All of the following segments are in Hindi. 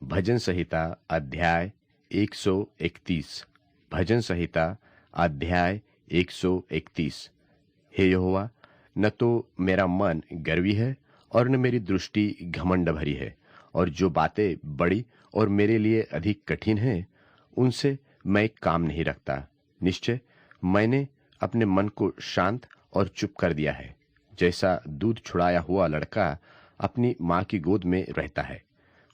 भजन संहिता अध्याय 131। भजन संहिता अध्याय 131। हे यहोवा, न तो मेरा मन गर्वी है और न मेरी दृष्टि घमंड भरी है, और जो बातें बड़ी और मेरे लिए अधिक कठिन हैं, उनसे मैं काम नहीं रखता। निश्चय मैंने अपने मन को शांत और चुप कर दिया है। जैसा दूध छुड़ाया हुआ लड़का अपनी माँ की गोद में रहता है,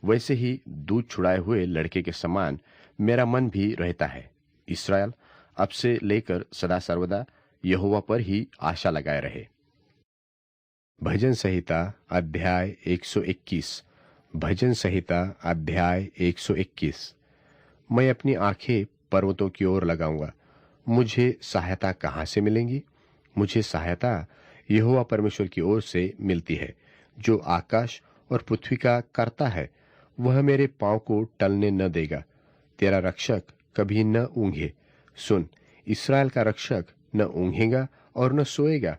वैसे ही दूध छुड़ाए हुए लड़के के समान मेरा मन भी रहता है। इस्राएल अब से लेकर सदा सर्वदा यहोवा पर ही आशा लगाए रहे। भजन संहिता अध्याय 121। भजन संहिता अध्याय 121। मैं अपनी आंखें पर्वतों की ओर लगाऊंगा। मुझे सहायता कहाँ से मिलेंगी? मुझे सहायता यहोवा परमेश्वर की ओर से मिलती है, जो आकाश और पृथ्वी का कर्ता है। वह मेरे पांव को टलने न देगा। तेरा रक्षक कभी न ऊंघे। सुन, इस्राएल का रक्षक न ऊंघेगा और न सोएगा।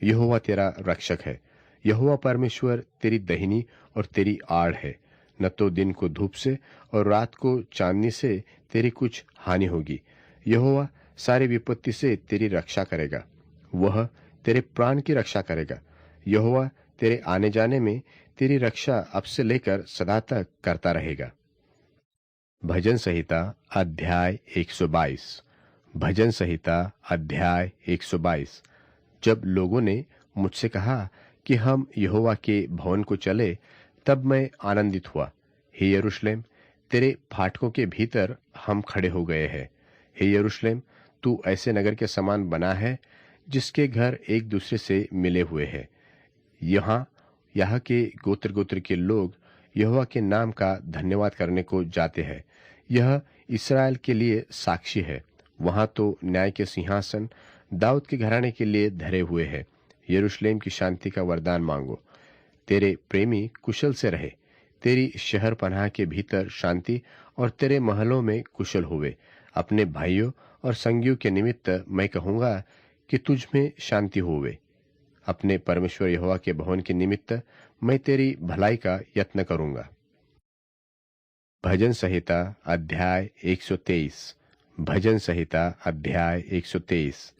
यहोवा तेरा रक्षक है। यहोवा परमेश्वर तेरी दहिनी और तेरी आड़ है। न तो दिन को धूप से और रात को चांदनी से तेरी कुछ हानि होगी। यहोवा सारी विपत्ति से तेरी रक्षा करेगा। वह तेरे प्राण की रक्षा करेगा। यहोवा तेरे आने जाने में तेरी रक्षा अब से लेकर सदा तक करता रहेगा। भजन संहिता अध्याय 122। भजन संहिता अध्याय 122। जब लोगों ने मुझसे कहा कि हम यहोवा के भवन को चले, तब मैं आनंदित हुआ। हे यरूशलेम, तेरे फाटकों के भीतर हम खड़े हो गए हैं। हे यरूशलेम, तू ऐसे नगर के समान बना है जिसके घर एक दूसरे से मिले हुए हैं। यहाँ के गोत्र गोत्र के लोग यहोवा के नाम का धन्यवाद करने को जाते हैं। यह इस्राएल के लिए साक्षी है। वहां तो न्याय के सिंहासन दाऊद के घराने के लिए धरे हुए हैं। यरूशलेम की शांति का वरदान मांगो। तेरे प्रेमी कुशल से रहे। तेरी शहर पनाह के भीतर शांति और तेरे महलों में कुशल होवे। अपने भाइयों और संगियों के निमित्त मैं कहूंगा कि तुझ में शांति होवे। अपने परमेश्वर यहोवा के भवन के निमित्त मैं तेरी भलाई का यत्न करूंगा। भजन संहिता अध्याय 123। भजन संहिता अध्याय 123।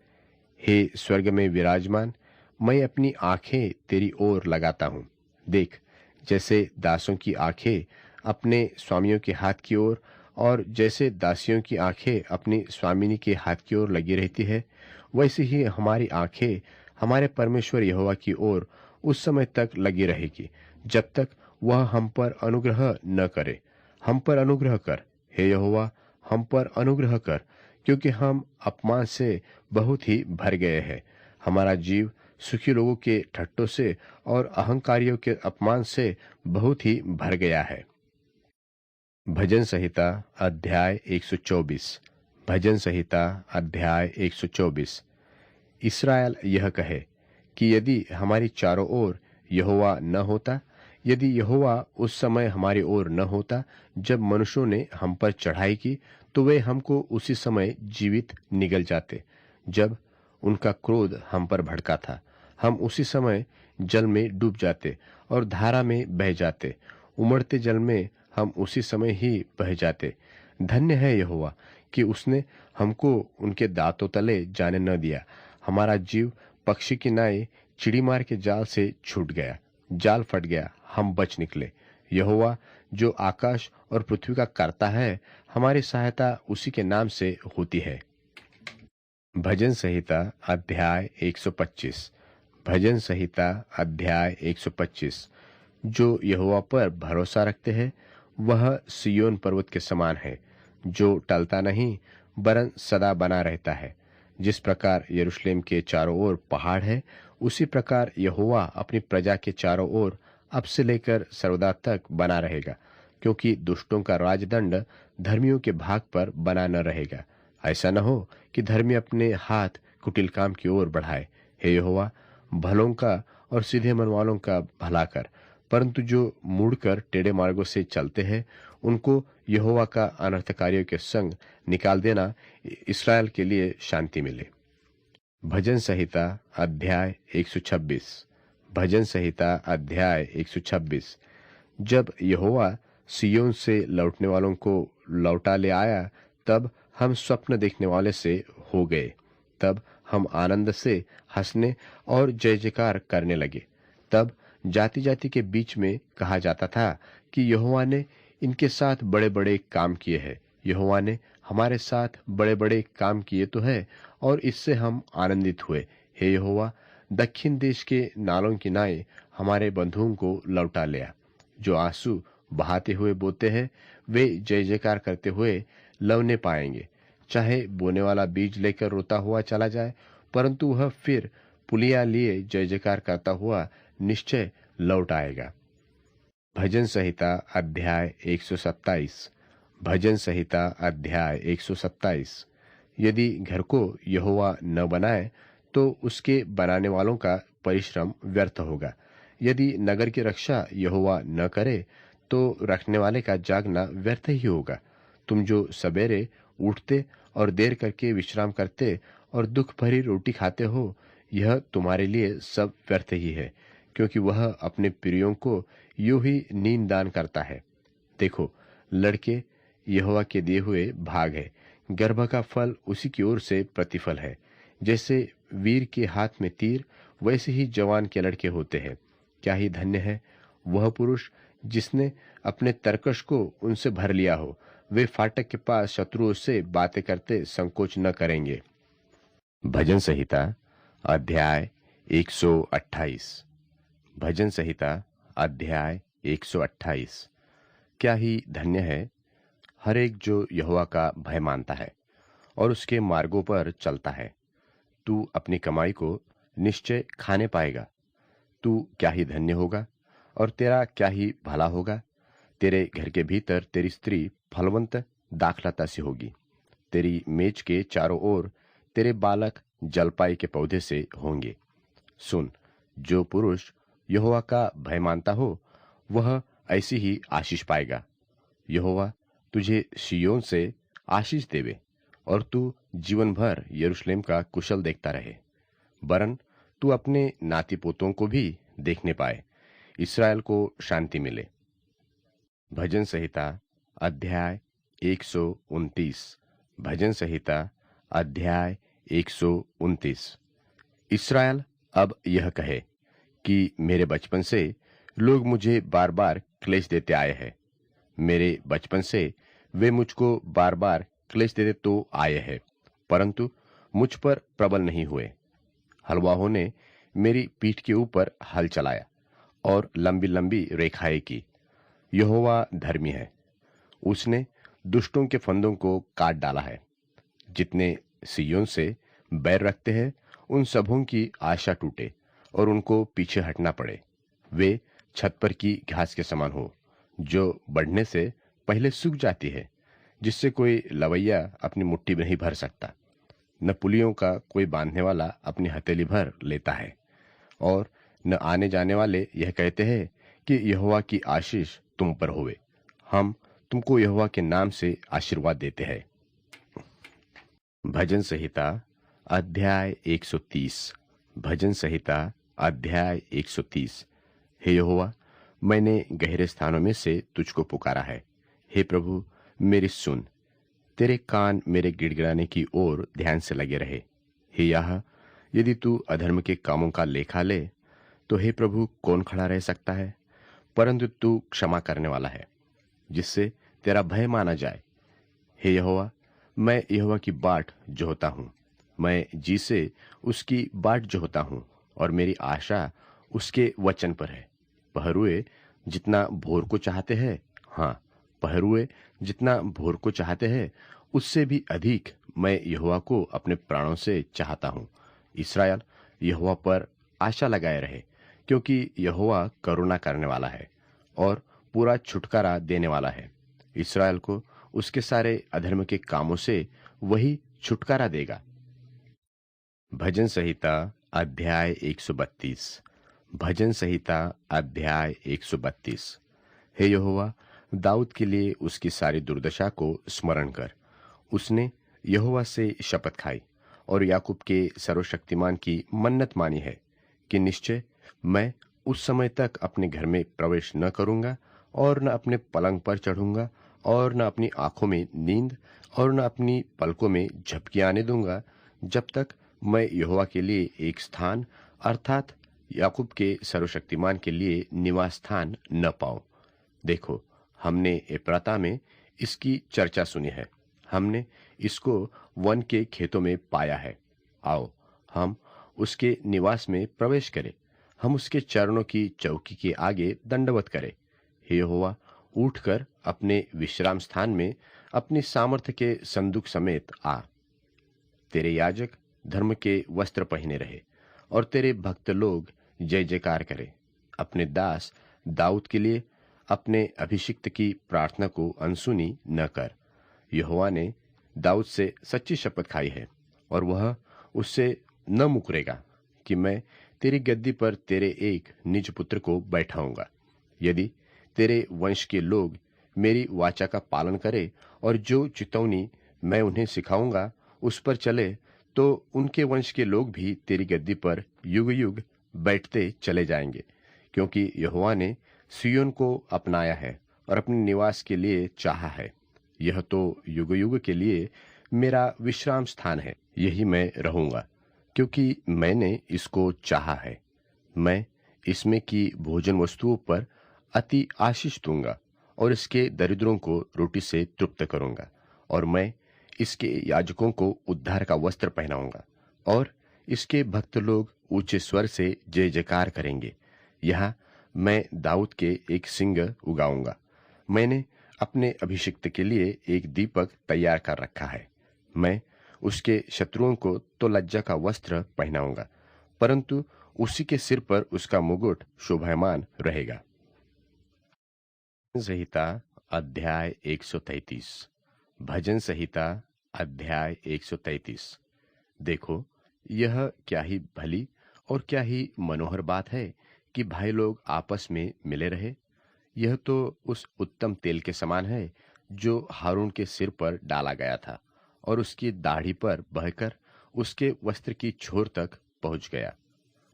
हे स्वर्ग में विराजमान, मैं अपनी आंखें तेरी ओर लगाता हूं। देख, जैसे दासों की आंखें अपने स्वामियों के हाथ की ओर और जैसे दासियों की आंखें अपनी स्वामिनी के हाथ की ओर लगी रहती है, वैसे ही हमारी आंखें हमारे परमेश्वर यहोवा की ओर उस समय तक लगी रहेगी, जब तक वह हम पर अनुग्रह न करे। हम पर अनुग्रह कर, हे यहोवा, हम पर अनुग्रह कर, क्योंकि हम अपमान से बहुत ही भर गए हैं। हमारा जीव सुखी लोगों के ठट्टों से और अहंकारियों के अपमान से बहुत ही भर गया है। भजन संहिता अध्याय 124। भजन संहिता अध्याय 124। इस्राएल यह कहे कि यदि हमारी चारों ओर यहोवा न होता, यदि यहोवा उस समय हमारी ओर न होता जब मनुष्यों ने हम पर चढ़ाई की, तो वे हमको उसी समय जीवित निगल जाते। जब उनका क्रोध हम पर भड़का था, हम उसी समय जल में डूब जाते और धारा में बह जाते। उमड़ते जल में हम उसी समय ही बह जाते। धन्य है यहोवा कि उसने हमको उनके दांतों तले जाने न दिया। हमारा जीव पक्षी की नाई चिड़ीमार के जाल से छूट गया। जाल फट गया, हम बच निकले। यहोवा जो आकाश और पृथ्वी का कर्ता है, हमारी सहायता उसी के नाम से होती है। भजन संहिता अध्याय 125। भजन संहिता अध्याय 125। जो यहोवा पर भरोसा रखते हैं, वह सिय्योन पर्वत के समान है, जो टलता नहीं वरन सदा बना रहता है। जिस प्रकार यरूशलेम के चारों ओर पहाड़ है, उसी प्रकार यहोवा अपनी प्रजा के चारों ओर अब से लेकर सर्वदा तक बना रहेगा, क्योंकि दुष्टों का राजदंड धर्मियों के भाग पर बना न रहेगा। ऐसा न हो कि धर्मी अपने हाथ कुटिल काम की ओर बढ़ाए। हे यहोवा, भलों का और सीधे मन वालों का भला कर, परंतु जो मुड़कर टेढ़े मार्गों से चलते हैं, उनको यहोवा का अनर्थकारियों के संग निकाल देना। इस्राएल के लिए शांति मिले। भजन संहिता अध्याय 126। भजन संहिता अध्याय 126। जब यहोवा सिय्योन से लौटने वालों को लौटा ले आया, तब हम स्वप्न देखने वाले से हो गए। तब हम आनंद से हंसने और जय जयकार करने लगे। तब जाति जाति के बीच में कहा जाता था कि यहोवा ने इनके साथ बड़े बड़े काम किए हैं। यहोवा ने हमारे साथ बड़े बड़े काम किए तो है, और इससे हम आनंदित हुए। हे यहोवा, दक्षिण देश के नालों किनारे हमारे बंधुओं को लौटा लिया। जो आंसू बहाते हुए बोते हैं, वे जय जयकार करते हुए लवने पाएंगे। चाहे बोने वाला बीज लेकर रोता हुआ चला जाए, परंतु वह फिर पुलिया लिए जय जयकार करता हुआ निश्चय लौट आएगा। भजन संहिता अध्याय 127। भजन संहिता अध्याय 127। यदि घर को यहोवा न बनाए तो उसके बनाने वालों का परिश्रम व्यर्थ होगा। यदि नगर की रक्षा यहोवा न करे तो रखने वाले का जागना व्यर्थ ही होगा। तुम जो सवेरे उठते और देर करके विश्राम करते और दुख भरी रोटी खाते हो, यह तुम्हारे लिए सब व्यर्थ ही है, क्योंकि वह अपने प्रियों को यूं ही नींद दान करता है। देखो, लड़के यहोवा के दिए हुए भाग है, गर्भ का फल उसी की ओर से प्रतिफल है। जैसे वीर के हाथ में तीर, वैसे ही जवान के लड़के होते हैं। क्या ही धन्य है वह पुरुष जिसने अपने तरकश को उनसे भर लिया हो। वे फाटक के पास शत्रुओं से बातें करते संकोच न करेंगे। भजन संहिता अध्याय 128। भजन संहिता अध्याय 128। क्या ही धन्य है हर एक जो यहोवा का भय मानता है और उसके मार्गों पर चलता है। तू अपनी कमाई को निश्चय खाने पाएगा। तू क्या ही धन्य होगा और तेरा क्या ही भला होगा। तेरे घर के भीतर तेरी स्त्री फलवंत दाखलता से होगी। तेरी मेज के चारों ओर तेरे बालक जलपाई के पौधे से होंगे। सुन, जो पुरुष यहोवा का भय मानता हो, वह ऐसी ही आशीष पाएगा। यहोवा तुझे सिय्योन से आशीष देवे और तू जीवन भर यरूशलेम का कुशल देखता रहे। वरन तू अपने नाती पोतों को भी देखने पाए, इस्राएल को शांति मिले। भजन संहिता अध्याय 129। भजन संहिता अध्याय 129। इस्राएल अब यह कहे कि मेरे बचपन से लोग मुझे बार बार क्लेश देते आए हैं। मेरे बचपन से वे मुझको बार बार क्लेश देते तो आए हैं, परंतु मुझ पर प्रबल नहीं हुए। हलवाहों ने मेरी पीठ के ऊपर हल चलाया और लंबी लंबी रेखाएं की। यहोवा धर्मी है, उसने दुष्टों के फंदों को काट डाला है। जितने सिय्योन से बैर रखते हैं, उन सबों की आशा टूटे और उनको पीछे हटना पड़े। वे छत पर की घास के समान हो, जो बढ़ने से पहले सूख जाती है, जिससे कोई लवैया अपनी मुट्ठी में नहीं भर सकता। न पुलियों का कोई बांधने वाला अपनी हथेली भर लेता है, और न आने जाने वाले यह कहते हैं कि यहोवा की आशीष तुम पर होवे। हम तुमको यहोवा के नाम से आशीर्वाद देते हैं। भजन संहिता अध्याय 130। भजन संहिता अध्याय 130। हे यहोवा, मैंने गहरे स्थानों में से तुझको पुकारा है। हे प्रभु, मेरी सुन। तेरे कान मेरे गिड़गिड़ाने की ओर ध्यान से लगे रहे। हे याह, यदि तू अधर्म के कामों का लेखा ले, तो हे प्रभु, कौन खड़ा रह सकता है? परंतु तू क्षमा करने वाला है, जिससे तेरा भय माना जाए। हे यहोवा, मैं यहोवा की बाट जोहता हूँ। मैं जी से उसकी बाट जोहता हूँ, और मेरी आशा उसके वचन पर है। पहरुए जितना भोर को चाहते हैं, हाँ, पहरुए जितना भोर को चाहते हैं, उससे भी अधिक मैं यहोवा को अपने प्राणों से चाहता हूँ। इस्राएल यहोवा पर आशा लगाए रहे, क्योंकि यहोवा करुणा करने वाला है और पूरा छुटकारा देने वाला है। इस्राएल को उसके सारे अधर्म के कामों से वही छुटकारा देगा। भजन संहिता अध्याय 132। भजन संहिता अध्याय 132। हे यहोवा, दाऊद के लिए उसकी सारी दुर्दशा को स्मरण कर। उसने यहोवा से शपथ खाई और याकूब के सर्वशक्तिमान की मन्नत मानी है कि निश्चय मैं उस समय तक अपने घर में प्रवेश न करूंगा और न अपने पलंग पर चढ़ूंगा, और न अपनी आंखों में नींद और न अपनी पलकों में झपकियां आने दूंगा, जब तक मैं यहोवा के लिए एक स्थान अर्थात याकूब के सर्वशक्तिमान के लिए निवास स्थान न पाऊं। देखो, हमने एप्राता में इसकी चर्चा सुनी है, हमने इसको वन के खेतों में पाया है। आओ, हम उसके निवास में प्रवेश करें, हम उसके चरणों की चौकी के आगे दंडवत करें। हे यहोवा, उठकर अपने विश्राम स्थान में अपनी सामर्थ्य के संदूक समेत आ। तेरे याजक धर्म के वस्त्र पहने रहे और तेरे भक्त लोग जय जयकार करें। अपने दास दाऊद के लिए अपने अभिषिक्त की प्रार्थना को अनसुनी न कर। यहोवा ने दाऊद से सच्ची शपथ खाई है और वह उससे न मुकरेगा कि मैं तेरी गद्दी पर तेरे एक निज पुत्र को बैठाऊंगा। यदि तेरे वंश के लोग मेरी वाचा का पालन करे और जो चितौनी मैं उन्हें सिखाऊंगा उस पर चले, तो उनके वंश के लोग भी तेरी गद्दी पर युग युग बैठते चले जाएंगे, क्योंकि यहोवा ने सिय्योन को अपनाया है और अपने निवास के लिए चाहा है। यह तो युग युग के लिए मेरा विश्राम स्थान है, यही मैं रहूंगा, क्योंकि मैंने इसको चाहा है। मैं इसमें की भोजन वस्तुओं पर अति आशीष दूंगा और इसके दरिद्रों को रोटी से तृप्त करूंगा, और मैं इसके याजकों को उद्धार का वस्त्र पहनाऊंगा और इसके भक्त लोग ऊंचे स्वर से जय जयकार करेंगे। यहाँ मैं दाऊद के एक सिंग उगाऊंगा। मैंने अपने अभिषिक्त के लिए एक दीपक तैयार कर रखा है। मैं उसके शत्रुओं को तो लज्जा का वस्त्र पहनाऊंगा, परंतु उसी के सिर पर उसका मुकुट शोभायमान रहेगा। संहिता अध्याय 133। भजन संहिता अध्याय 133। देखो, यह क्या ही भली और क्या ही मनोहर बात है कि भाई लोग आपस में मिले रहे। यह तो उस उत्तम तेल के समान है जो हारून के सिर पर डाला गया था और उसकी दाढ़ी पर बहकर उसके वस्त्र की छोर तक पहुंच गया।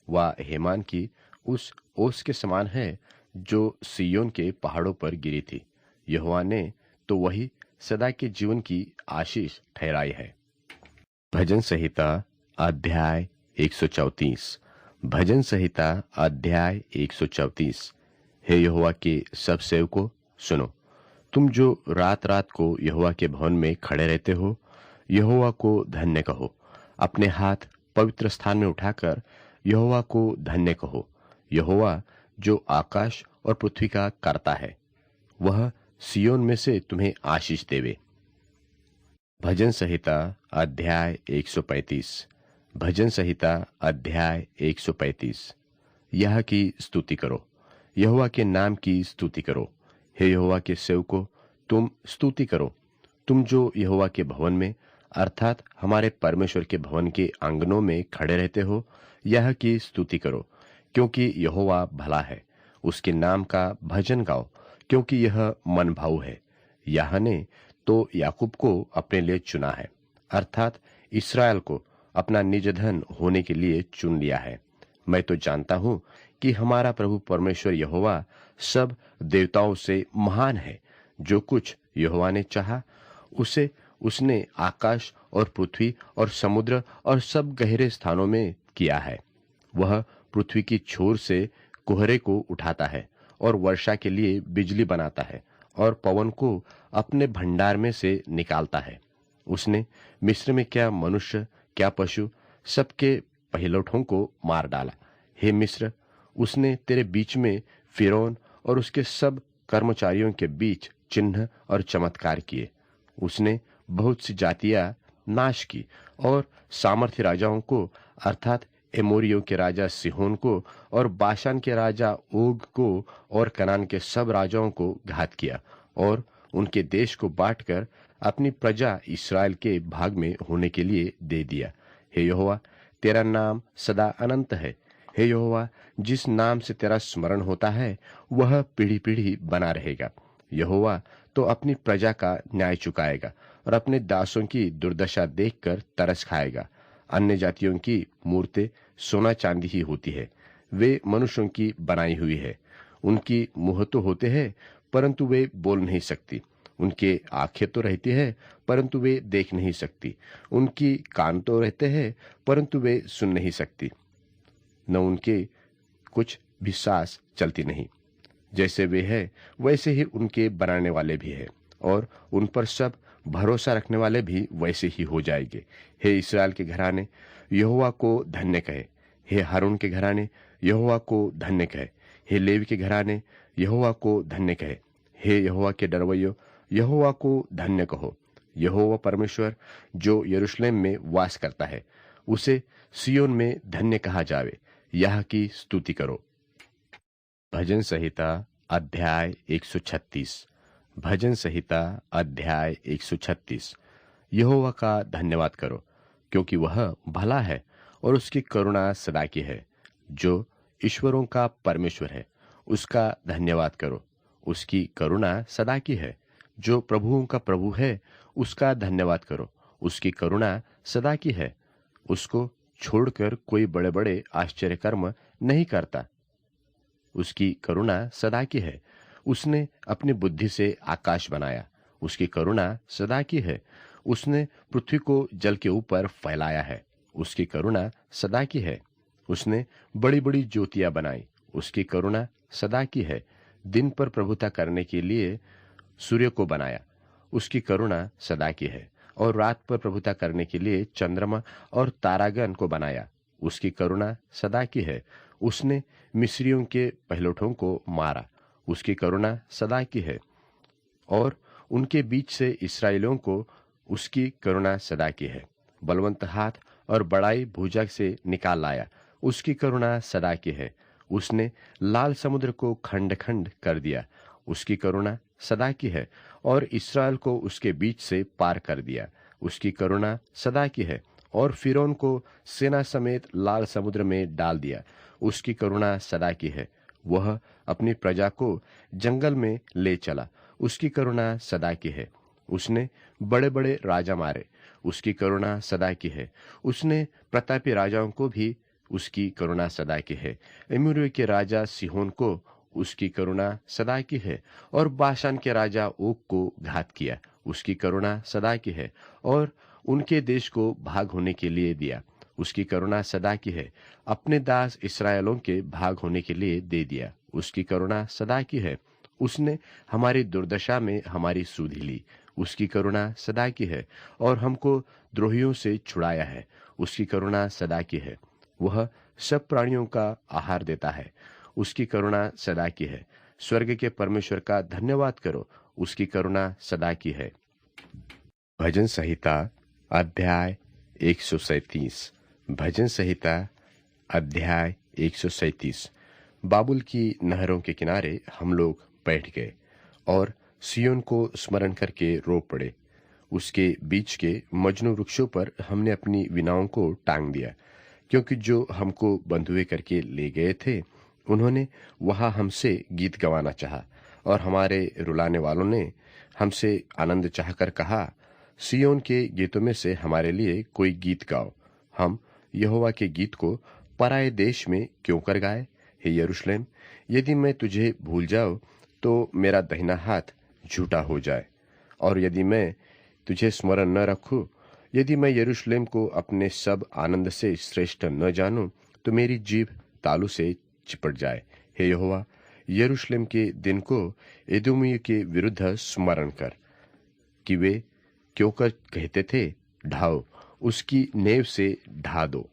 वह हेमान की उस ओस के समान है जो सिय्योन के पहाड़ों पर गिरी थी। यहोवा ने तो वही सदा के जीवन की आशीष ठहराई है। भजन संहिता अध्याय 134। भजन संहिता अध्याय 134। हे यहोवा के सब सेवकों, सुनो, तुम जो रात रात को यहोवा के भवन में खड़े रहते हो, यहोवा को धन्य कहो। अपने हाथ पवित्र स्थान में उठाकर यहोवा को धन्य कहो। यहोवा जो आकाश और पृथ्वी का कर्ता है, वह सिय्योन में से तुम्हें आशीष देवे। भजन संहिता अध्याय 135। भजन संहिता अध्याय 135। यह की स्तुति करो, यहोवा के नाम की स्तुति करो। हे यहोवा के सेवकों, तुम स्तुति करो। तुम जो यहोवा के भवन में अर्थात हमारे परमेश्वर के भवन के आंगनों में खड़े रहते हो, यह की स्तुति करो, क्योंकि यहोवा भला है। उसके नाम का भजन गाओ, क्योंकि यह मन भाऊ है। यह ने तो याकूब को अपने लिए चुना है, अर्थात इस्राएल को अपना निज धन होने के लिए चुन लिया है। मैं तो जानता हूं कि हमारा प्रभु परमेश्वर यहोवा सब देवताओं से महान है। जो कुछ यहोवा ने चाहा, उसे उसने आकाश और पृथ्वी और समुद्र और सब गहरे स्थानों में किया है। वह पृथ्वी की छोर से कुहरे को उठाता है और वर्षा के लिए बिजली बनाता है और पवन को अपने भंडार में से निकालता है। उसने मिस्र में क्या मनुष्य क्या पशु सबके पहिलौठों को मार डाला। हे मिस्र, उसने तेरे बीच में फिरौन और उसके सब कर्मचारियों के बीच चिन्ह और चमत्कार किए। उसने बहुत सी जातियां नाश की और सामर्थ्य राजाओं को अर्थात एमोरियों के राजा सिहोन को और बाशान के राजा ओग को और कनान के सब राजाओं को घात किया और उनके देश को बांटकर अपनी प्रजा इस्राएल के भाग में होने के लिए दे दिया। हे यहोवा, तेरा नाम सदा अनंत है। हे यहोवा, जिस नाम से तेरा स्मरण होता है वह पीढ़ी पीढ़ी बना रहेगा। यहोवा तो अपनी प्रजा का न्याय चुकाएगा और अपने दासों की दुर्दशा देखकर तरस खाएगा। अन्य जातियों की मूर्तें सोना चांदी ही होती है, वे मनुष्यों की बनाई हुई है। उनकी मुंह तो होते हैं परंतु वे बोल नहीं सकती। उनके आंखें तो रहती है, परंतु वे देख नहीं सकती। उनकी कान तो रहते हैं, परंतु वे सुन नहीं सकती। न उनके कुछ भी सांस चलती नहीं। जैसे वे हैं, वैसे ही उनके बनाने वाले भी हैं, और उन पर सब भरोसा रखने वाले भी वैसे ही हो जाएंगे। हे इस्राएल के घराने, यहोवा को धन्य कहे। हे हारून के घराने, यहोवा को धन्य कहे। हे लेवी के घराने, यहोवा को धन्य कहे। हे यहोवा के डरवैयो, यहोवा को धन्य कहो। यहोवा परमेश्वर जो यरूशलेम में वास करता है, उसे सियोन में धन्य कहा जावे। यह की स्तुति करो। भजन संहिता अध्याय 136। भजन संहिता अध्याय 136। यहोवा का धन्यवाद करो, क्योंकि वह भला है और उसकी करुणा सदा की है। जो ईश्वरों का परमेश्वर है, उसका धन्यवाद करो, उसकी करुणा सदा की है। जो प्रभुओं का प्रभु है, उसका धन्यवाद करो, उसकी करुणा सदा की है। उसको छोड़कर कोई बड़े बड़े आश्चर्य कर्म नहीं करता। उसकी करुणा सदा की है। उसने अपनी बुद्धि से आकाश बनाया, उसकी करुणा सदा की है। उसने पृथ्वी को जल के ऊपर फैलाया है, उसकी करुणा सदा की है। उसने बड़ी बड़ी ज्योतियां बनाई, उसकी करुणा सदा की है। दिन पर प्रभुता करने के लिए सूर्य को बनाया, उसकी करुणा सदा की है। और रात पर प्रभुता करने के लिए चंद्रमा और तारागण को बनाया, उसकी करुणा सदा की है। उसने मिस्रियों के पहलौठों को मारा, उसकी करुणा सदा की है। और उनके बीच से इस्राएलियों को, उसकी करुणा सदा की है। बलवंत हाथ और बड़ाई भुजा से निकाल लाया, उसकी करुणा सदा की है। उसने लाल समुद्र को खंड खंड कर दिया, उसकी करुणा सदा की है। और इस्राएल को उसके बीच से पार कर दिया, उसकी करुणा सदा की है। और फिरौन को सेना समेत लाल समुद्र में डाल दिया, उसकी करुणा सदा की है। वह अपनी प्रजा को जंगल में ले चला, उसकी करुणा सदा की है। उसने बड़े बड़े राजा मारे, उसकी करुणा सदा की है। उसने प्रतापी राजाओं को भी, उसकी करुणा सदा की है। एमोरियों के राजा सिहोन को, उसकी करुणा सदा की है। और बाशान के राजा ओग को घात किया, उसकी करुणा सदा की है। और उनके देश को भाग होने के लिए दिया, उसकी करुणा सदा की है। अपने दास इस्राएलों के भाग होने के लिए दे दिया, उसकी करुणा सदा की है। उसने हमारी दुर्दशा में हमारी सुधि ली, उसकी करुणा सदा की है। और हमको द्रोहियों से छुड़ाया है, उसकी करुणा सदा की है। वह सब प्राणियों का आहार देता है, उसकी करुणा सदा की है। स्वर्ग के परमेश्वर का धन्यवाद करो, उसकी करुणा सदा की है। भजन संहिता अध्याय 137। भजन संहिता अध्याय 137। बाबुल की नहरों के किनारे हम लोग बैठ गए और सियोन को स्मरण करके रो पड़े। उसके बीच के मजनू वृक्षों पर हमने अपनी वीणाओं को टांग दिया, क्योंकि जो हमको बंधुए करके ले गए थे, उन्होंने वहां हमसे गीत गवाना चाहा। और हमारे रुलाने वालों ने हमसे आनंद चाहकर कहा, सियोन के गीतों में से हमारे लिए कोई गीत गाओ। हम यहोवा के गीत को पराए देश में क्यों कर गाए। हे यरूशलेम, यदि मैं तुझे भूल जाऊं, तो मेरा दाहिना हाथ झूठा हो जाए। और यदि मैं तुझे स्मरण न रखूं, यदि मैं यरूशलेम को अपने सब आनंद से श्रेष्ठ न जानूं, तो मेरी जीभ तालू से चिपट जाए। हे यहोवा, यरूशलेम के दिन को एदोमियों के विरुद्ध स्मरण कर, कि वे क्यों कर कहते थे, ढाओ, उसकी नेव से ढा दो।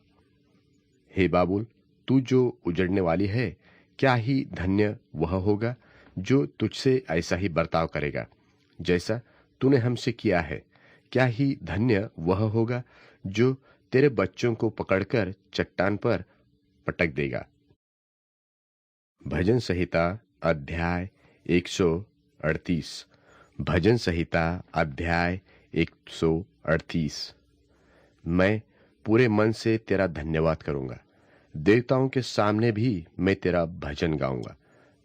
हे बाबुल, तू जो उजड़ने वाली है, क्या ही धन्य वह होगा जो तुझसे ऐसा ही बर्ताव करेगा जैसा तूने हमसे किया है। क्या ही धन्य वह होगा जो तेरे बच्चों को पकड़कर चट्टान पर पटक देगा। भजन संहिता अध्याय 138। भजन संहिता अध्याय 138। मैं पूरे मन से तेरा धन्यवाद करूंगा, देवताओं के सामने भी मैं तेरा भजन गाऊंगा।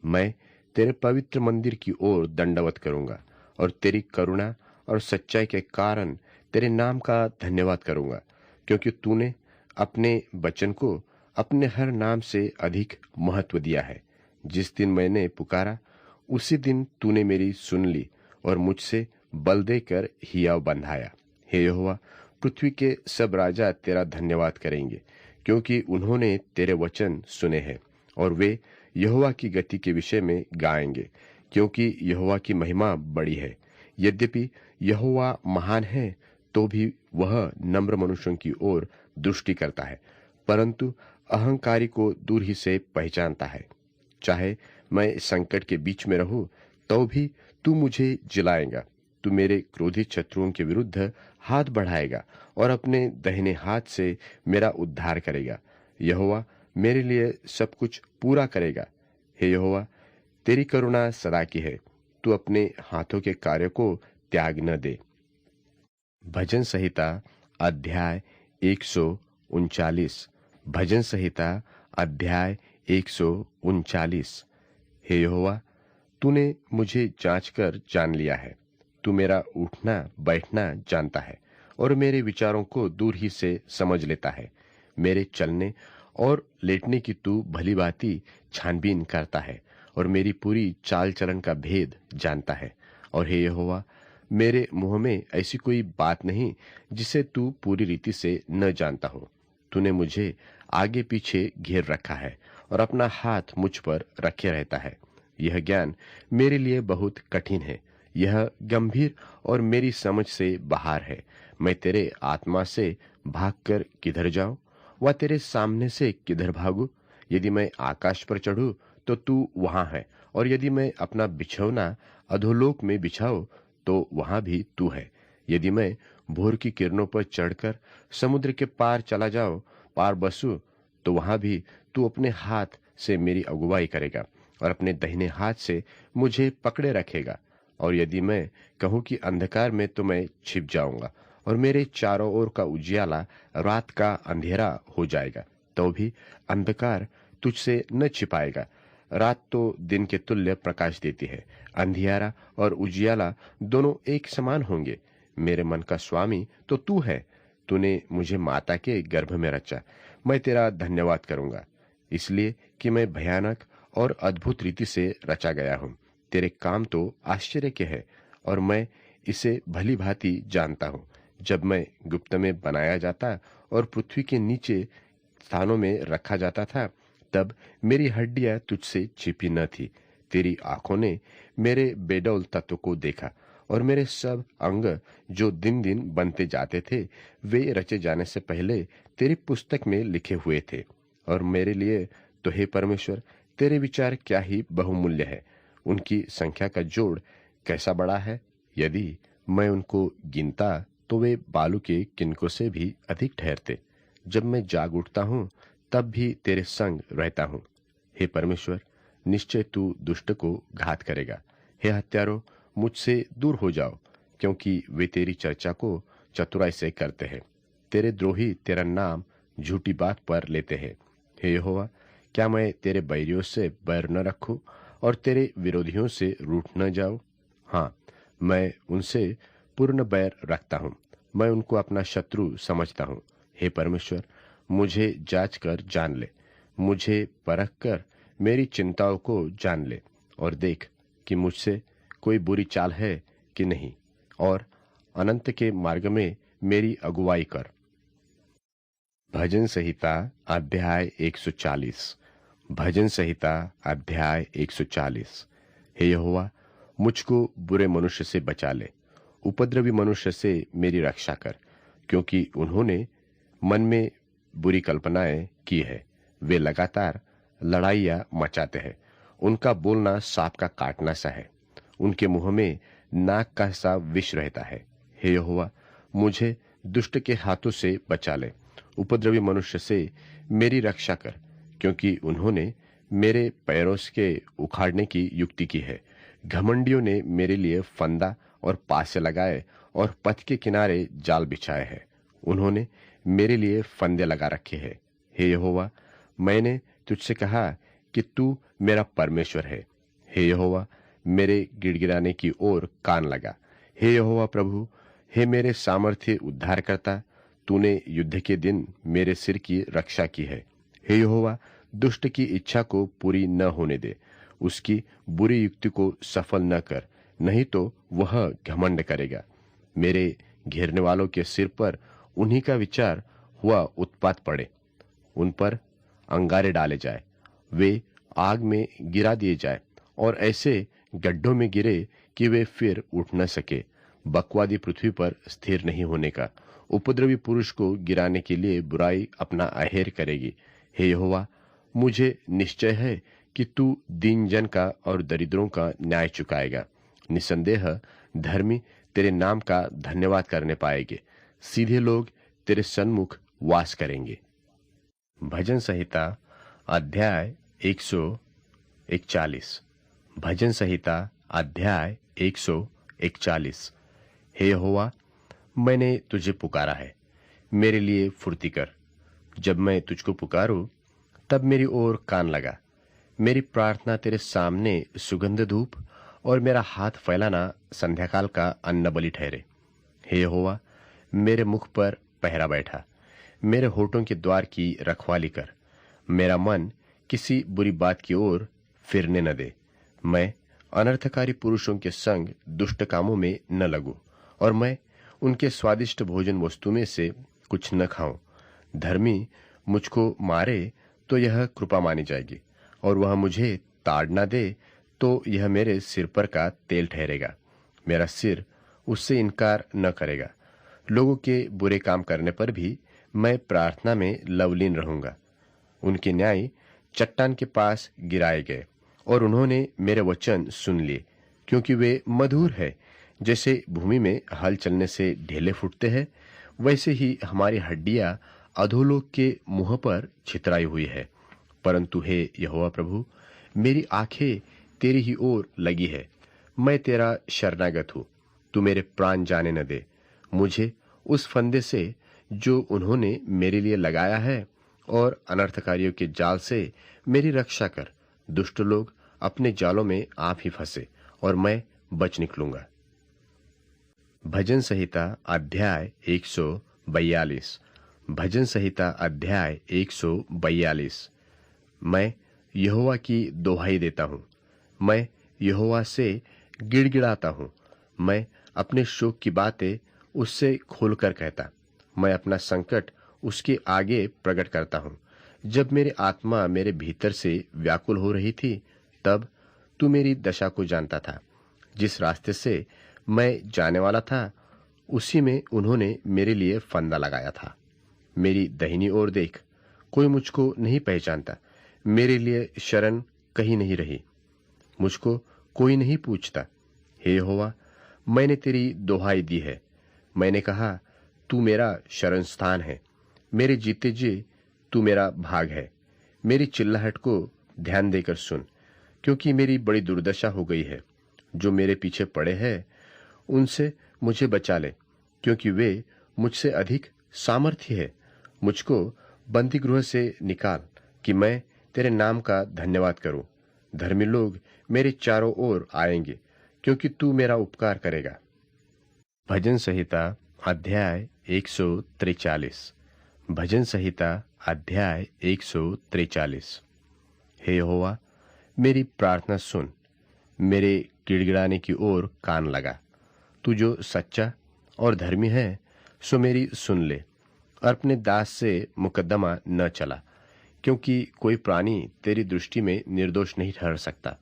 मैं तेरे पवित्र मंदिर की ओर दंडवत करूंगा और तेरी करुणा और सच्चाई के कारण तेरे नाम का धन्यवाद करूंगा, क्योंकि तूने अपने वचन को अपने हर नाम से अधिक महत्व दिया है। जिस दिन मैंने पुकारा, उसी दिन तूने मेरी सुन ली और मुझसे बल देकर हियाव बंधाया। हे यहोवा, पृथ्वी के सब राजा तेरा धन्यवाद करेंगे, क्योंकि उन्होंने तेरे वचन सुने हैं, और वे यहोवा की गति के विषय में गाएंगे, क्योंकि यहोवा की महिमा बड़ी है। यद्यपि यहोवा महान है, तो भी वह नम्र मनुष्यों की ओर दृष्टि करता है, परंतु अहंकारी को दूर ही से पहचानता है। चाहे मैं संकट के बीच में रहूं, तो भी तू मुझे जिलाएगा। तू मेरे क्रोधित शत्रुओं के विरुद्ध हाथ बढ़ाएगा और अपने दाहिने हाथ से मेरा उद्धार करेगा। यहोवा मेरे लिए सब कुछ पूरा करेगा। हे यहोवा, तेरी करुणा सदा की है। तू अपने हाथों के कार्य को त्याग न दे। भजन संहिता अध्याय 139। भजन संहिता अध्याय 139। हे यहोवा, तूने मुझे जांचकर जान लिया है। तू मेरा उठना बैठना जानता है और मेरे विचारों को दूर ही से समझ लेता है। मेरे चलने और लेटने की तू भली भांति छानबीन करता है और मेरी पूरी चाल चलन का भेद जानता है। और हे यहोवा, मेरे मुंह में ऐसी कोई बात नहीं जिसे तू पूरी रीति से न जानता हो। तूने मुझे आगे पीछे घेर रखा है और अपना हाथ मुझ पर रखे रहता है। यह ज्ञान मेरे लिए बहुत कठिन है, यह गंभीर और मेरी समझ से बाहर है। मैं तेरे आत्मा से भागकर किधर जाऊं, व तेरे सामने से किधर भागूं? यदि मैं आकाश पर चढ़ूं, तो तू वहां है, और यदि मैं अपना बिछौना अधोलोक में बिछाऊं, तो वहां भी तू है। यदि मैं भोर की किरणों पर चढ़कर समुद्र के पार चला जाऊं, पार बसूं, तो वहां भी तू अपने हाथ से मेरी अगुवाई करेगा और अपने दाहिने हाथ से मुझे पकड़े रखेगा। और यदि मैं कहूं कि अंधकार में, तो मैं छिप जाऊंगा और मेरे चारों ओर का उजियाला रात का अंधेरा हो जाएगा, तो भी अंधकार तुझसे न छिपाएगा। रात तो दिन के तुल्य प्रकाश देती है, अंधियारा और उजियाला दोनों एक समान होंगे। मेरे मन का स्वामी तो तू है। तूने मुझे माता के गर्भ में रचा। मैं तेरा धन्यवाद करूंगा, इसलिए कि मैं भयानक और अद्भुत रीति से रचा गया हूं। तेरे काम तो आश्चर्य के हैं और मैं इसे भली भांति जानता हूं। जब मैं गुप्त में बनाया जाता और पृथ्वी के नीचे स्थानों में रखा जाता था, तब मेरी हड्डियां तुझसे छिपी न थी। तेरी आंखों ने मेरे बेडौल तत्व को देखा और मेरे सब अंग जो दिन दिन बनते जाते थे, वे रचे जाने से पहले तेरी पुस्तक में लिखे हुए थे। और मेरे लिए तो हे परमेश्वर, तेरे विचार क्या ही बहुमूल्य है। उनकी संख्या का जोड़ कैसा बड़ा है। यदि मैं उनको गिनता, तो वे बालू के किनकों से भी अधिक ठहरते। जब मैं जाग उठता हूँ, तब भी तेरे संग रहता हूँ। हे परमेश्वर, निश्चय तू दुष्ट को घात करेगा। हे हत्यारों, मुझसे दूर हो जाओ, क्योंकि वे तेरी चर्चा को चतुराई से करते हैं। तेरे द्रोही तेरा नाम झूठी बात पर लेते हैं। हे यहोवा, क्या मैं तेरे बैरियों से बैर न रखूं और तेरे विरोधियों से रूठ न जाऊं? हाँ, मैं उनसे पूर्ण बैर रखता हूं। मैं उनको अपना शत्रु समझता हूं। हे परमेश्वर, मुझे जांच कर जान ले, मुझे परख कर मेरी चिंताओं को जान ले, और देख कि मुझसे कोई बुरी चाल है कि नहीं, और अनंत के मार्ग में मेरी अगुवाई कर। भजन संहिता अध्याय 140। भजन संहिता अध्याय 140। हे यहोवा, मुझको बुरे मनुष्य से बचा ले, उपद्रवी मनुष्य से मेरी रक्षा कर, क्योंकि उन्होंने मन में बुरी कल्पनाएं की है। वे लगातार लड़ाइयां मचाते हैं। उनका बोलना सांप का काटना सा है। उनके मुंह में नाग का सा विष रहता है। हे यहोवा, मुझे दुष्ट के हाथों से बचा ले, उपद्रवी मनुष्य से मेरी रक्षा कर, क्योंकि उन्होंने मेरे पैरों के उखाड़ने की युक्ति की है। घमंडियों ने मेरे लिए फंदा और पासे लगाए और पथ के किनारे जाल बिछाए हैं। उन्होंने मेरे लिए फंदे लगा रखे हैं। हे यहोवा, मैंने तुझसे कहा कि तू मेरा परमेश्वर है। हे यहोवा, मेरे गिड़गिड़ाने की ओर कान लगा। हे यहोवा प्रभु, हे मेरे सामर्थ्य उद्धार करता, तूने युद्ध के दिन मेरे सिर की रक्षा की है। हे यहोवा, दुष्ट की इच्छा को पूरी न होने दे। उसकी बुरी युक्ति को सफल न कर, नहीं तो वह घमंड करेगा। मेरे घेरने वालों के सिर पर उन्हीं का विचार हुआ उत्पात पड़े, उन पर अंगारे डाले जाए, वे आग में गिरा दिए जाए और ऐसे गड्ढों में गिरे कि वे फिर उठ न सके। बकवादी पृथ्वी पर स्थिर नहीं होने का, उपद्रवी पुरुष को गिराने के लिए बुराई अपना अहेर करेगी। हे यहोवा, मुझे निश्चय है कि तू दीन जन का और दरिद्रों का न्याय चुकाएगा। निसंदेह धर्मी तेरे नाम का धन्यवाद करने पाएंगे, सीधे लोग तेरे सन्मुख वास करेंगे। भजन संहिता अध्याय 141। भजन संहिता अध्याय 141। हे यहोवा, मैंने तुझे पुकारा है, मेरे लिए फुर्ती कर। जब मैं तुझको पुकारूं, तब मेरी ओर कान लगा। मेरी प्रार्थना तेरे सामने सुगंध धूप और मेरा हाथ फैलाना संध्याकाल का अन्न बलि ठहरे। हे यहोवा, मेरे मुख पर पहरा बैठा, मेरे होठों के द्वार की रखवाली कर। मेरा मन किसी बुरी बात की ओर फिरने न दे। मैं अनर्थकारी पुरुषों के संग दुष्ट कामों में न लगूं, और मैं उनके स्वादिष्ट भोजन वस्तु में से कुछ न खाऊं। धर्मी मुझको मारे तो यह कृपा मानी जाएगी, और वह मुझे ताड़ न दे तो यह मेरे सिर पर का तेल ठहरेगा। मेरा सिर उससे इनकार न करेगा। लोगों के बुरे काम करने पर भी मैं प्रार्थना में लवलीन रहूंगा। उनके न्याय चट्टान के पास गिराए गए, और उन्होंने मेरे वचन सुन लिए, क्योंकि वे मधुर है। जैसे भूमि में हल चलने से ढेले फूटते हैं, वैसे ही हमारी हड्डियां अधोलोक के मुंह पर छितराई हुई है। परंतु हे यहोवा प्रभु, मेरी आंखें तेरी ही ओर लगी है। मैं तेरा शरणागत हूँ, तू मेरे प्राण जाने न दे। मुझे उस फंदे से जो उन्होंने मेरे लिए लगाया है, और अनर्थकारियों के जाल से मेरी रक्षा कर। दुष्ट लोग अपने जालों में आप ही फंसे, और मैं बच निकलूंगा। भजन संहिता अध्याय 142। भजन संहिता अध्याय 142। मैं यहोवा की दोहाई देता हूँ, मैं यहोवा से गिड़गिड़ाता हूँ। मैं अपने शोक की बातें उससे खोलकर कहता, मैं अपना संकट उसके आगे प्रकट करता हूँ। जब मेरी आत्मा मेरे भीतर से व्याकुल हो रही थी, तब तू मेरी दशा को जानता था। जिस रास्ते से मैं जाने वाला था, उसी में उन्होंने मेरे लिए फंदा लगाया था। मेरी दाहिनी ओर देख, कोई मुझको नहीं पहचानता। मेरे लिए शरण कहीं नहीं रही, मुझको कोई नहीं पूछता। हे यहोवा, मैंने तेरी दोहाई दी है। मैंने कहा, तू मेरा शरण स्थान है। मेरे जीते जी तू मेरा भाग है। मेरी चिल्लाहट को ध्यान देकर सुन, क्योंकि मेरी बड़ी दुर्दशा हो गई है। जो मेरे पीछे पड़े हैं, उनसे मुझे बचा ले, क्योंकि वे मुझसे अधिक सामर्थ्य है। मुझको बंदी गृह से निकाल, कि मैं तेरे नाम का धन्यवाद करूं। धर्मी लोग मेरे चारों ओर आएंगे, क्योंकि तू मेरा उपकार करेगा। भजन संहिता अध्याय 143। भजन संहिता अध्याय 143। हे यहोवा, मेरी प्रार्थना सुन, मेरे गिड़गिड़ाने की ओर कान लगा। तू जो सच्चा और धर्मी है, सो मेरी सुन ले, और अपने दास से मुकद्दमा न चला, क्योंकि कोई प्राणी तेरी दृष्टि में निर्दोष नहीं ठहर सकता।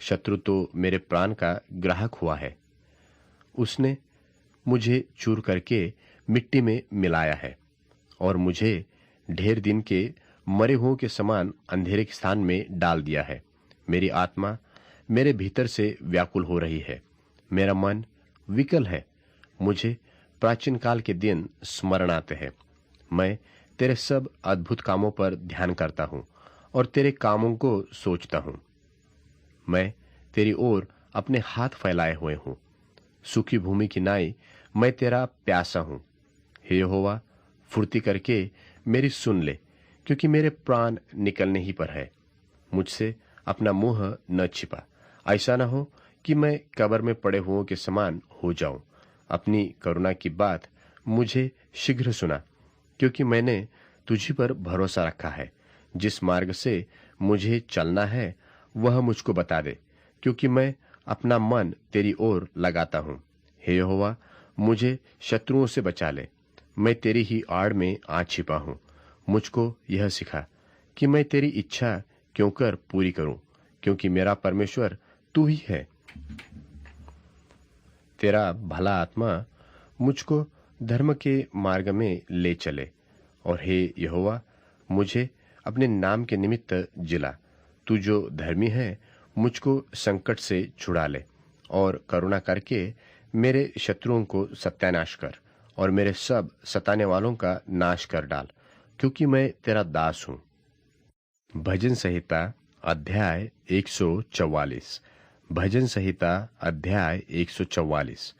शत्रु तो मेरे प्राण का ग्राहक हुआ है, उसने मुझे चूर करके मिट्टी में मिलाया है, और मुझे ढेर दिन के मरे हुओं के समान अंधेरे के स्थान में डाल दिया है। मेरी आत्मा मेरे भीतर से व्याकुल हो रही है, मेरा मन विकल है। मुझे प्राचीन काल के दिन स्मरण आते हैं। मैं तेरे सब अद्भुत कामों पर ध्यान करता हूँ, और तेरे कामों को सोचता हूँ। मैं तेरी ओर अपने हाथ फैलाए हुए हूँ। सूखी भूमि की नाई मैं तेरा प्यासा हूँ। हे यहोवा, फुर्ती करके मेरी सुन ले, क्योंकि मेरे प्राण निकलने ही पर है। मुझसे अपना मुंह न छिपा, ऐसा न हो कि मैं कब्र में पड़े हुओं के समान हो जाऊं। अपनी करुणा की बात मुझे शीघ्र सुना, क्योंकि मैंने तुझी पर भरोसा रखा है। जिस मार्ग से मुझे चलना है, वह मुझको बता दे, क्योंकि मैं अपना मन तेरी ओर लगाता हूँ। हे यहोवा, मुझे शत्रुओं से बचा ले, मैं तेरी ही आड़ में आ छिपा हूँ। मुझको यह सिखा कि मैं तेरी इच्छा क्यों कर पूरी करूं, क्योंकि मेरा परमेश्वर तू ही है। तेरा भला आत्मा मुझको धर्म के मार्ग में ले चले, और हे यहोवा, मुझे अपने नाम के निमित्त जिला। तू जो धर्मी है, मुझको संकट से छुड़ा ले, और करुणा करके मेरे शत्रुओं को सत्यानाश कर, और मेरे सब सताने वालों का नाश कर डाल, क्योंकि मैं तेरा दास हूं। भजन संहिता अध्याय 144। भजन संहिता अध्याय 144।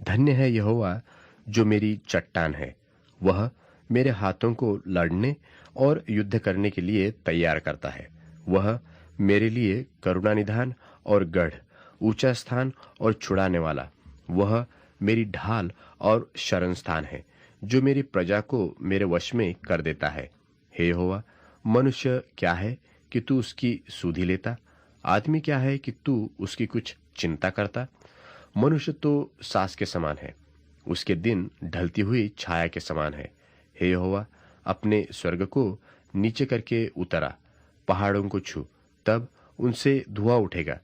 धन्य है यहोवा जो मेरी चट्टान है, वह मेरे हाथों को लड़ने और युद्ध करने के लिए तैयार करता है। वह मेरे लिए करुणा निधान और गढ़, ऊंचा स्थान और छुड़ाने वाला, वह मेरी ढाल और शरण स्थान है, जो मेरी प्रजा को मेरे वश में कर देता है। हे यहोवा, मनुष्य क्या है कि तू उसकी सुधि लेता? आदमी क्या है कि तू उसकी कुछ चिंता करता? मनुष्य तो सास के समान है, उसके दिन ढलती हुई छाया के समान है। हे यहोवा, अपने स्वर्ग को नीचे करके उतरा, पहाड़ों को छू, तब उनसे धुआं उठेगा।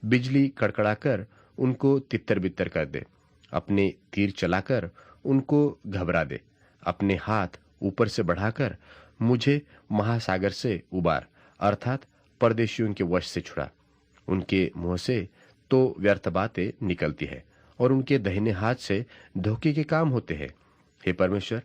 बिजली कड़कड़ाकर उनको तितर बितर कर दे, अपने तीर चलाकर उनको घबरा दे। अपने हाथ ऊपर से बढ़ाकर मुझे महासागर से उबार, अर्थात परदेशियों के वश से छुड़ा। उनके मुंह से तो व्यर्थ बातें निकलती है, और उनके दाहिने हाथ से धोखे के काम होते हैं। हे परमेश्वर,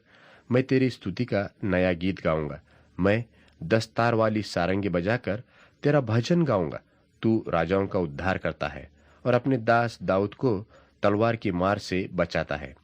मैं तेरी स्तुति का नया गीत गाऊंगा। मैं 10 तार वाली सारंगी बजाकर तेरा भजन गाऊंगा। तू राजाओं का उद्धार करता है, और अपने दास दाऊद को तलवार की मार से बचाता है।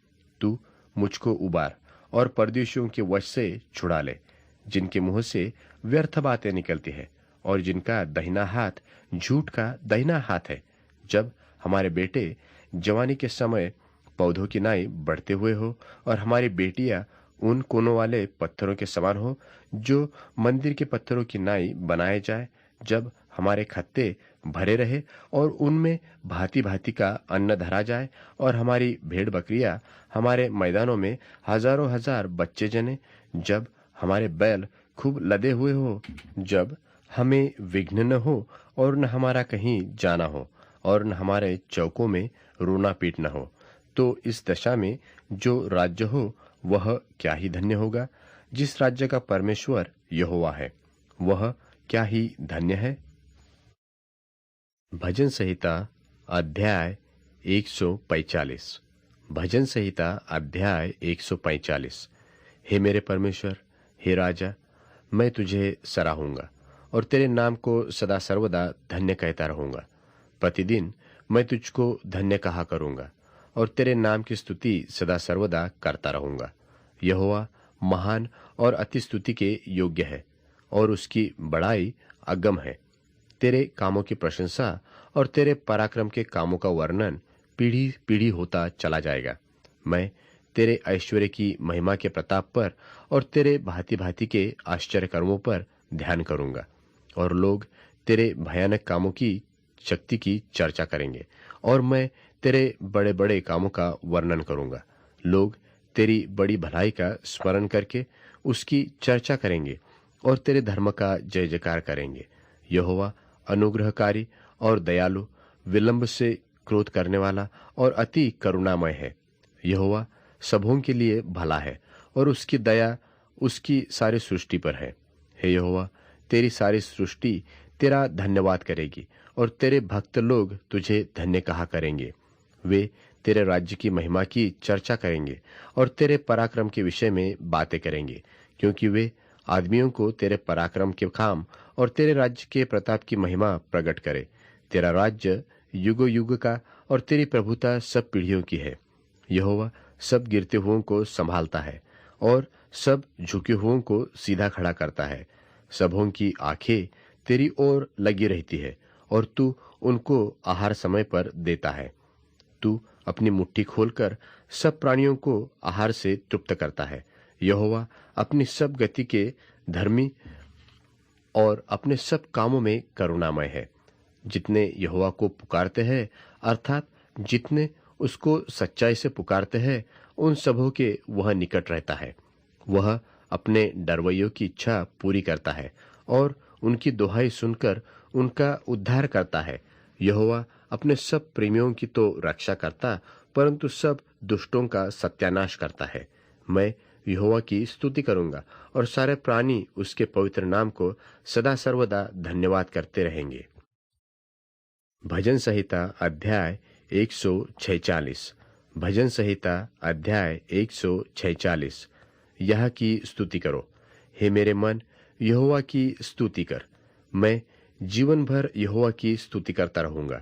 तू मुझको उबार और परदेशियों के वश से छुड़ा ले, जिनके मुंह से व्यर्थ बातें निकलती है, और जिनका दाहिना हाथ झूठ का दाहिना हाथ है। जब हमारे बेटे जवानी के समय पौधों की नाई बढ़ते हुए हो, और हमारी बेटियां उन कोनों वाले पत्थरों के समान हो जो मंदिर के पत्थरों की नाई बनाए जाए। जब हमारे खत्ते भरे रहे और उनमें भांति भांति का अन्न धरा जाए, और हमारी भेड़ बकरियां हमारे मैदानों में हजारों हजार बच्चे जने। जब हमारे बैल खूब लदे हुए हो, जब हमें विघ्न न हो और न हमारा कहीं जाना हो, और न हमारे चौकों में रोना पीटना हो, तो इस दशा में जो राज्य हो वह क्या ही धन्य होगा। जिस राज्य का परमेश्वर यहोवा है, वह क्या ही धन्य है। भजन संहिता अध्याय 145। भजन संहिता अध्याय 145। हे मेरे परमेश्वर, हे राजा, मैं तुझे सराहूंगा और तेरे नाम को सदा सर्वदा धन्य कहता रहूंगा। प्रतिदिन मैं तुझको धन्य कहा करूंगा, और तेरे नाम की स्तुति सदा सर्वदा करता रहूंगा। यहोवा महान और अति स्तुति के योग्य है, और उसकी बड़ाई अगम है। तेरे कामों की प्रशंसा और तेरे पराक्रम के कामों का वर्णन पीढ़ी पीढ़ी होता चला जाएगा। मैं तेरे ऐश्वर्य की महिमा के प्रताप पर और तेरे भांति भांति के आश्चर्य कर्मों पर ध्यान करूंगा, और लोग तेरे भयानक कामों की शक्ति की चर्चा करेंगे, और मैं तेरे बड़े बड़े कामों का वर्णन करूंगा। लोग तेरी बड़ी भलाई का स्मरण करके उसकी चर्चा करेंगे, और तेरे धर्म का जय जयकार करेंगे। यहोवा अनुग्रहकारी और दयालु, विलंब से क्रोध करने वाला और अति करुणामय है। यहोवा सबों के लिए भला है, और उसकी दया उसकी सारी सृष्टि पर है। हे यहोवा, तेरी सारी सृष्टि तेरा धन्यवाद करेगी, और तेरे भक्त लोग तुझे धन्य कहा करेंगे। वे तेरे राज्य की महिमा की चर्चा करेंगे, और तेरे पराक्रम के विषय में बातें करेंगे, क्योंकि वे आदमियों को तेरे पराक्रम के काम और तेरे राज्य के प्रताप की महिमा प्रकट करे। तेरा राज्य युगो युग का, और तेरी प्रभुता सब पीढ़ियों की है। यहोवा सब गिरते हुओं को संभालता है, और सब झुके हुओं को सीधा खड़ा करता है। सबों की आंखें तेरी ओर लगी रहती है, और तू उनको आहार समय पर देता है। तू अपनी मुट्ठी खोलकर सब प्राणियों को आहार से तृप्त करता है। यहोवा अपनी सब गति के धर्मी और अपने सब कामों में करुणामय है। जितने यहोवा को पुकारते हैं, अर्थात जितने उसको सच्चाई से पुकारते हैं, उन सबों के वह निकट रहता है। वह अपने डरवैयों की इच्छा पूरी करता है और उनकी दुहाई सुनकर उनका उद्धार करता है। यहोवा अपने सब प्रेमियों की तो रक्षा करता, परंतु सब दुष्टों का सत्यानाश करता है। मैं यहोवा की स्तुति करूंगा और सारे प्राणी उसके पवित्र नाम को सदा सर्वदा धन्यवाद करते रहेंगे। भजन संहिता अध्याय 146। भजन संहिता अध्याय 146। यह की स्तुति करो। हे मेरे मन, यहोवा की स्तुति कर। मैं जीवन भर यहोवा की स्तुति करता रहूंगा।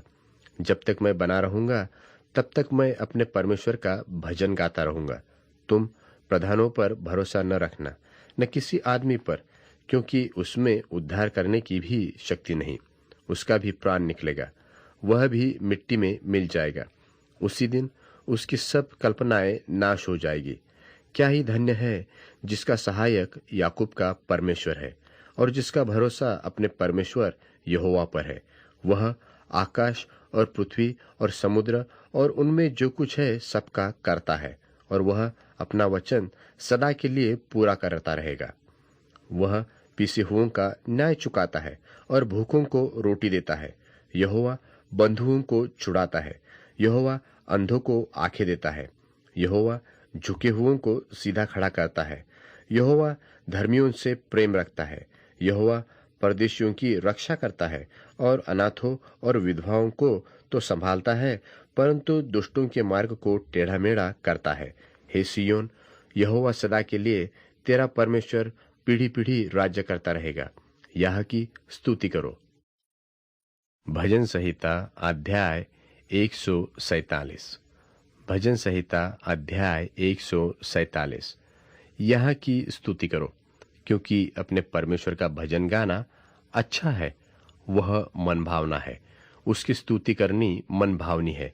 जब तक मैं बना रहूंगा, तब तक मैं अपने परमेश्वर का भजन गाता रहूंगा। तुम प्रधानों पर भरोसा न रखना, न किसी आदमी पर, क्योंकि उसमें उद्धार करने की भी शक्ति नहीं। उसका भी प्राण निकलेगा, वह भी मिट्टी में मिल जाएगा। उसी दिन उसकी सब कल्पनाएं नाश हो जाएगी। क्या ही धन्य है जिसका सहायक याकूब का परमेश्वर है और जिसका भरोसा अपने परमेश्वर यहोवा पर है। वह आकाश और पृथ्वी और समुद्र और उनमें जो कुछ है सबका करता है, और वह अपना वचन सदा के लिए पूरा करता रहेगा। वह पीसे हुओं का न्याय चुकाता है और भूखों को रोटी देता है। यहोवा बंधुओं को छुड़ाता है। यहोवा अंधों को आंखें देता है। यहोवा झुके हुओं को सीधा खड़ा करता है। यहोवा धर्मियों से प्रेम रखता है। यहोवा परदेशियों की रक्षा करता है और अनाथों और विधवाओं को तो संभालता है, परंतु दुष्टों के मार्ग को टेढ़ा मेढ़ा करता है। हे सिय्योन, यहोवा सदा के लिए तेरा परमेश्वर पीढ़ी पीढ़ी राज्य करता रहेगा। यह की स्तुति करो। भजन संहिता अध्याय 147। भजन संहिता अध्याय 147। यह की स्तुति करो, क्योंकि अपने परमेश्वर का भजन गाना अच्छा है, वह मन भावना है। उसकी स्तुति करनी मन भावनी है।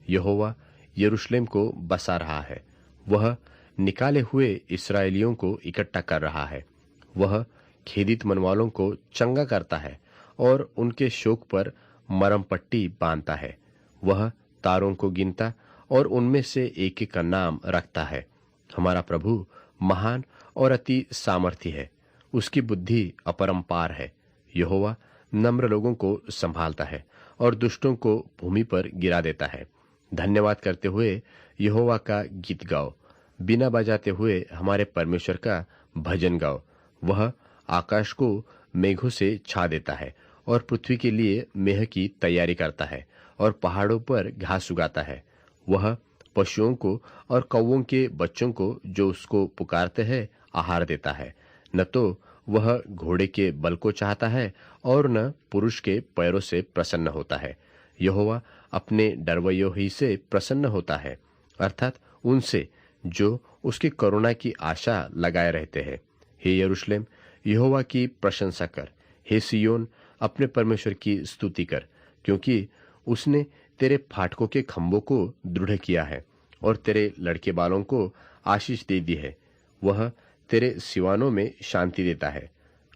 यहोवा यरूशलेम को बसा रहा है। वह निकाले हुए इस्राएलियों को इकट्ठा कर रहा है। वह खेदित मन वालों को चंगा करता है और उनके शोक पर मरम पट्टी बांधता है। वह तारों को गिनता और उनमें से एक एक का नाम रखता है। हमारा प्रभु महान और अति सामर्थी है। उसकी बुद्धि अपरंपार है। यहोवा नम्र लोगों को संभालता है और दुष्टों को भूमि पर गिरा देता है। धन्यवाद करते हुए यहोवा का गीत गाओ। बिना बजाते हुए हमारे परमेश्वर का भजन गाओ। वह आकाश को मेघों से छा देता है और पृथ्वी के लिए मेह की तैयारी करता है और पहाड़ों पर घास उगाता है। वह पशुओं को और कौवों के बच्चों को जो उसको पुकारते हैं आहार देता है। न तो वह घोड़े के बल को चाहता है और न पुरुष के पैरों से प्रसन्न होता है। यहोवा अपने डरवैयों ही से प्रसन्न होता है, अर्थात उनसे जो उसकी करुणा की आशा लगाए रहते हैं। हे यरूशलेम, यहोवा की प्रशंसा कर। हे सिय्योन, अपने परमेश्वर की स्तुति कर, क्योंकि उसने तेरे फाटकों के खंभों को दृढ़ किया है और तेरे लड़के बालों को आशीष दे दी है। वह तेरे सिवानों में शांति देता है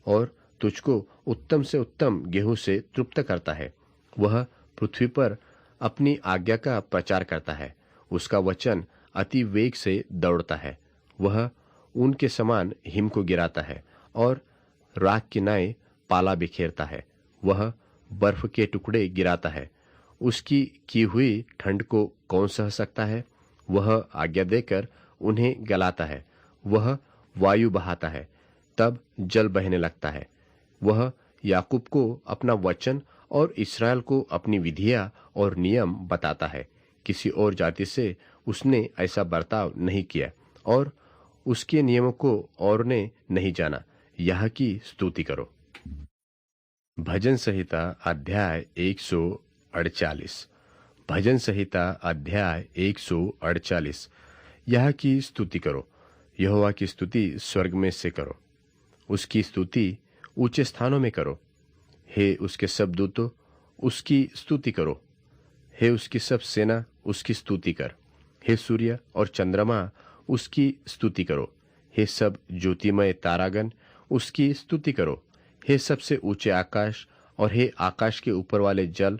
और तुझको उत्तम से उत्तम गेहूं से तृप्त करता है। वह पृथ्वी पर अपनी आज्ञा का प्रचार करता है। उसका वचन अति वेग से दौड़ता है। वह उनके समान हिम को गिराता है और राख की नाई पाला बिखेरता है। वह बर्फ के टुकड़े गिराता है। उसकी की हुई ठंड को कौन सह सकता है? वह आज्ञा देकर उन्हें गलाता है। वह वायु बहाता है, तब जल बहने लगता है। वह याकूब को अपना वचन और इस्राएल को अपनी विधियां और नियम बताता है। किसी और जाति से उसने ऐसा बर्ताव नहीं किया और उसके नियमों को और ने नहीं जाना। यह की स्तुति करो। भजन संहिता अध्याय 148। भजन संहिता अध्याय 148। यह की स्तुति करो। यहोवा की स्तुति स्वर्ग में से करो, उसकी स्तुति ऊंचे स्थानों में करो। हे उसके सब दूतों, उसकी स्तुति करो। हे उसकी सब सेना, उसकी स्तुति कर। हे सूर्य और चंद्रमा, उसकी स्तुति करो। हे सब ज्योतिमय तारागण, उसकी स्तुति करो। हे सबसे ऊंचे आकाश और हे आकाश के ऊपर वाले जल,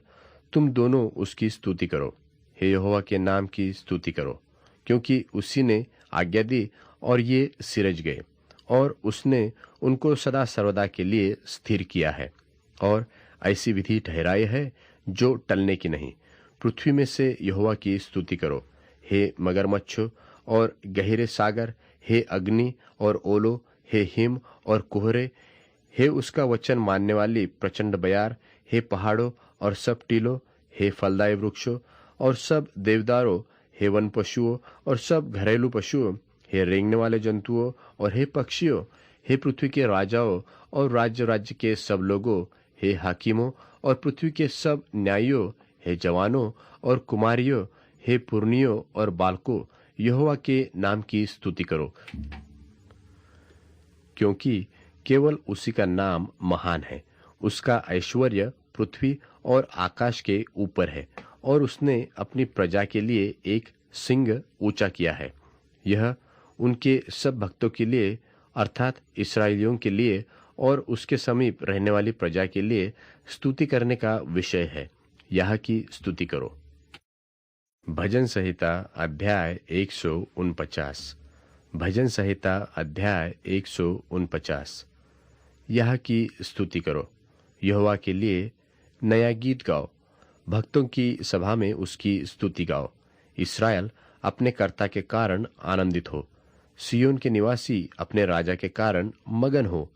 तुम दोनों उसकी स्तुति करो। हे यहोवा के नाम की स्तुति करो, क्योंकि उसी ने आज्ञा दी और ये सिरज गए, और उसने उनको सदा सर्वदा के लिए स्थिर किया है, और ऐसी विधि ठहराई है जो टलने की नहीं। पृथ्वी में से यहोवा की स्तुति करो, हे मगरमच्छों और गहरे सागर, हे अग्नि और ओलो, हे हिम और कोहरे, हे उसका वचन मानने वाली प्रचंड बयार, हे पहाड़ों और सब टीलों, हे फलदायी वृक्षों और सब देवदारों, हे वन पशुओं और सब घरेलू पशुओं, हे रेंगने वाले जंतुओं और हे पक्षियों, हे पृथ्वी के राजाओं और राज्य राज्य के सब लोगों, हे हाकिमों और पृथ्वी के सब न्यायियों, हे जवानों और कुमारियों, हे पुरनियों और बालकों, यहोवा के नाम की स्तुति करो, क्योंकि केवल उसी का नाम महान है। उसका ऐश्वर्य पृथ्वी और आकाश के ऊपर है, और उसने अपनी प्रजा के लिए एक सिंह ऊंचा किया है। यह उनके सब भक्तों के लिए, अर्थात इस्राएलियों के लिए और उसके समीप रहने वाली प्रजा के लिए स्तुति करने का विषय है। यह की स्तुति करो। भजन संहिता अध्याय 149। भजन संहिता अध्याय 149। यह की स्तुति करो। यहोवा के लिए नया गीत गाओ, भक्तों की सभा में उसकी स्तुति गाओ। इस्राएल अपने कर्ता के कारण आनंदित हो, सियोन के निवासी अपने राजा के कारण मगन हो।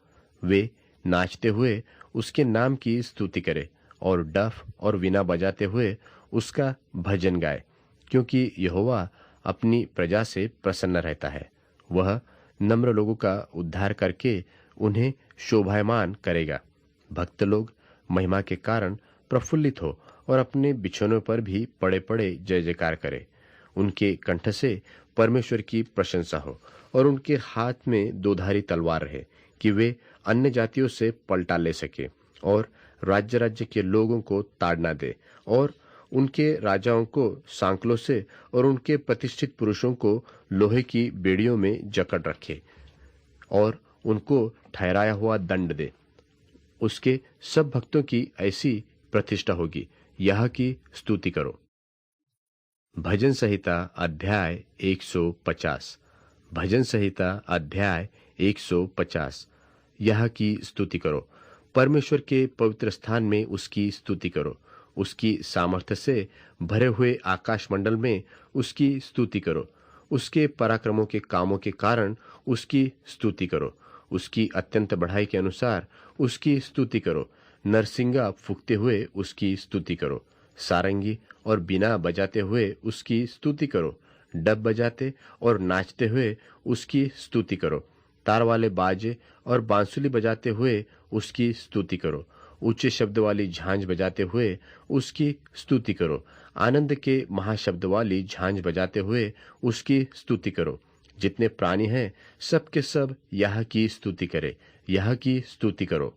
वे नाचते हुए उसके नाम की स्तुति करे और डफ और वीणा बजाते हुए उसका भजन गाए, क्योंकि यहोवा अपनी प्रजा से प्रसन्न रहता है। वह नम्र लोगों का उद्धार करके उन्हें शोभायमान करेगा। भक्त लोग महिमा के कारण प्रफुल्लित हो और अपने बिछौनों पर भी पड़े पड़े जय जयकार करे। उनके कंठ से परमेश्वर की प्रशंसा हो और उनके हाथ में दोधारी तलवार रहे, कि वे अन्य जातियों से पलटा ले सके और राज्य राज्य के लोगों को ताड़ना दे, और उनके राजाओं को सांकलों से और उनके प्रतिष्ठित पुरुषों को लोहे की बेड़ियों में जकड़ रखे और उनको ठहराया हुआ दंड दे। उसके सब भक्तों की ऐसी प्रतिष्ठा होगी। यह की स्तुति करो। भजन संहिता अध्याय 150। भजन संहिता अध्याय 150। यह की स्तुति करो। परमेश्वर के पवित्र स्थान में उसकी स्तुति करो। उसकी सामर्थ्य से भरे हुए आकाश मंडल में उसकी स्तुति करो। उसके पराक्रमों के कामों के कारण उसकी स्तुति करो। उसकी अत्यंत बढ़ाई के अनुसार उसकी स्तुति करो। नरसिंगा फूंकते हुए उसकी स्तुति करो। सारंगी और बीना बजाते हुए उसकी स्तुति करो। डब बजाते और नाचते हुए उसकी स्तुति करो। तार वाले बाजे और बांसुली बजाते हुए उसकी स्तुति करो। ऊंचे शब्द वाली झांझ बजाते हुए उसकी स्तुति करो। आनंद के महाशब्द वाली झांझ बजाते हुए उसकी स्तुति करो। जितने प्राणी हैं सब के सब यह की स्तुति करे। यह की स्तुति करो।